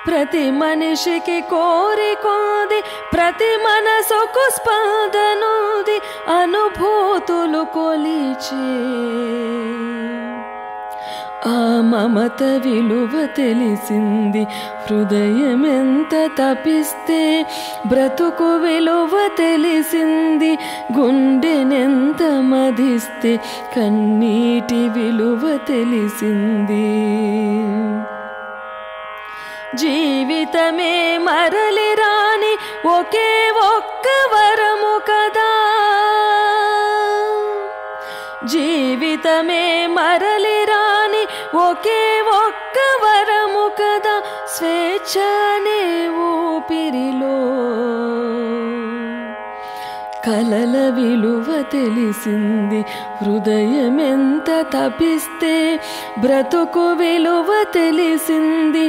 ప్రతి మనిషికి కోరికోది ప్రతి మనసుకు స్పందనుది అనుభూతులు కొలిచే ఆ మమత విలువ తెలిసింది హృదయమెంత తపిస్తే బ్రతుకు విలువ తెలిసింది గుండెనెంత మదిస్తే కన్నీటి విలువ తెలిసింది జీవితమే మరలి రాని ఒకే ఒక్క వరము కదా జీవితమే మరలి రాని ఒకే ఒక్క వరము కదా స్వేచ్ఛ అనే ఊపిరిలో కలల విలువ తెలిసింది హృదయమెంత తపిస్తే బ్రతుకు విలువ తెలిసింది